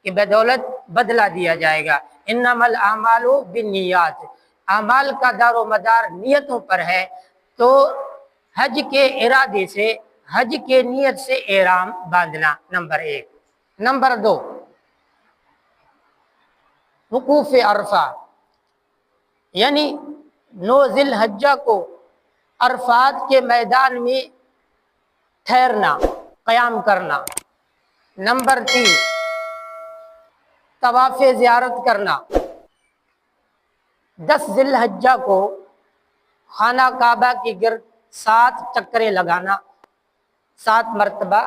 کہ بدولت بدلہ دیا جائے گا۔ انما الاعمال بالنیات، اعمال کا دار و مدار نیتوں پر ہے۔ تو حج کے ارادے سے، حج کے نیت سے احرام باندھنا نمبر 1۔ نمبر 2، وقوف عرفہ، یعنی 9 ذی الحجہ کو عرفات کے میدان میں ٹھہرنا، قیام کرنا۔ نمبر 3، طواف زیارت کرنا، 10 ذی الحجہ کو خانہ کعبہ کے گرد 7 چکریں لگانا، 7 مرتبہ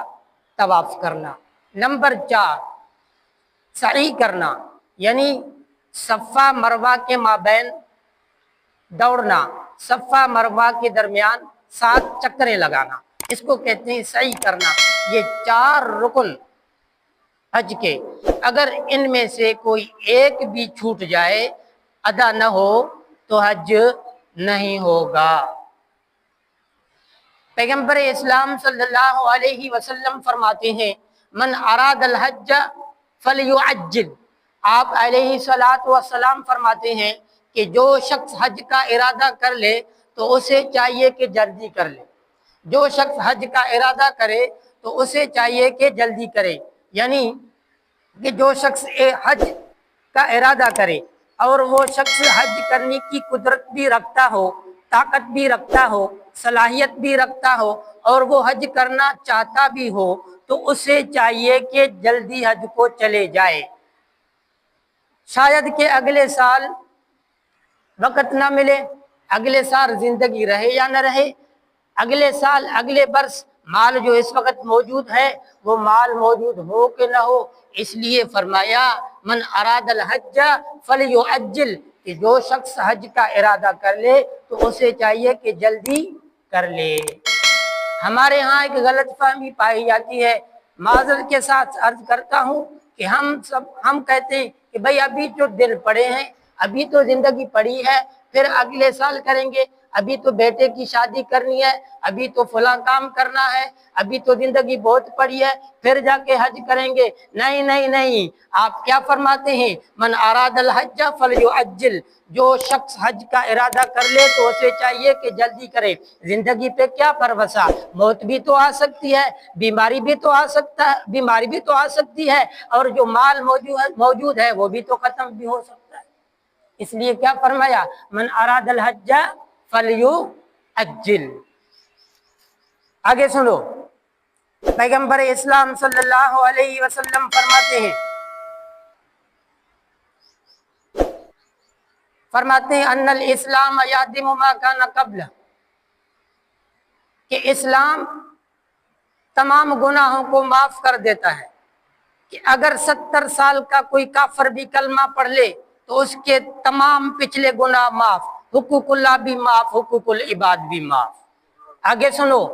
طواف کرنا۔ نمبر 4، سعی کرنا، یعنی صفا مروہ کے مابین دوڑنا، صفا مروہ کے درمیان 7 چکریں لگانا، اس کو کہتے ہیں سعی کرنا۔ یہ 4 رکن حج کے، اگر ان میں سے کوئی ایک بھی چھوٹ جائے، ادا نہ ہو، تو حج نہیں ہوگا۔ پیغمبر اسلام صلی اللہ علیہ وسلم فرماتے ہیں، من اراد الحج فلیعجل۔ آپ علیہ الصلوۃ والسلام فرماتے ہیں کہ جو شخص حج کا ارادہ کر لے تو اسے چاہیے کہ جلدی کر لے۔ جو شخص حج کا ارادہ کرے تو اسے چاہیے کہ جلدی کرے، یعنی کہ جو شخص حج کا ارادہ کرے اور وہ شخص حج کرنے کی قدرت بھی رکھتا ہو، طاقت بھی رکھتا ہو، صلاحیت بھی رکھتا ہو، اور وہ حج کرنا چاہتا بھی ہو، تو اسے چاہیے کہ جلدی حج کو چلے جائے۔ شاید کہ اگلے سال وقت نہ ملے، اگلے سال زندگی رہے یا نہ رہے، اگلے سال، اگلے برس مال جو اس وقت موجود ہے وہ مال موجود ہو کہ نہ ہو، اس لیے فرمایا من اراد الحج فلیعجل، کہ جو شخص حج کا ارادہ کر لے تو اسے چاہیے کہ جلدی کر لے۔ ہمارے ہاں ایک غلط فہمی پائی جاتی ہے، معذرت کے ساتھ عرض کرتا ہوں کہ ہم کہتے ہیں کہ بھئی ابھی جو دن پڑے ہیں، ابھی تو زندگی پڑی ہے، پھر اگلے سال کریں گے، ابھی تو بیٹے کی شادی کرنی ہے، ابھی تو فلاں کام کرنا ہے، ابھی تو زندگی بہت پڑی ہے، پھر جا کے حج کریں گے۔ نہیں نہیں نہیں، آپ کیا فرماتے ہیں؟ من اراد الحج فلیعجل، جو شخص حج کا ارادہ کر لے تو اسے چاہیے کہ جلدی کرے۔ زندگی پہ کیا بھروسہ، موت بھی تو آ سکتی ہے، بیماری بھی تو آ سکتی ہے، اور جو مال موجود ہے وہ بھی تو ختم بھی ہو سکتا ہے۔ اس لیے کیا فرمایا؟ من اراد الحج فلیعجل۔ آگے سنو، پیغمبر اسلام صلی اللہ علیہ وسلم فرماتے ہیں ان الاسلام یہدم ما کان قبل، کہ اسلام تمام گناہوں کو معاف کر دیتا ہے، کہ اگر 70 سال کا کوئی کافر بھی کلمہ پڑھ لے تو اس کے تمام پچھلے گناہ معاف، حقوق اللہ بھی معاف، حقوق العباد بھی معاف۔ آگے سنو،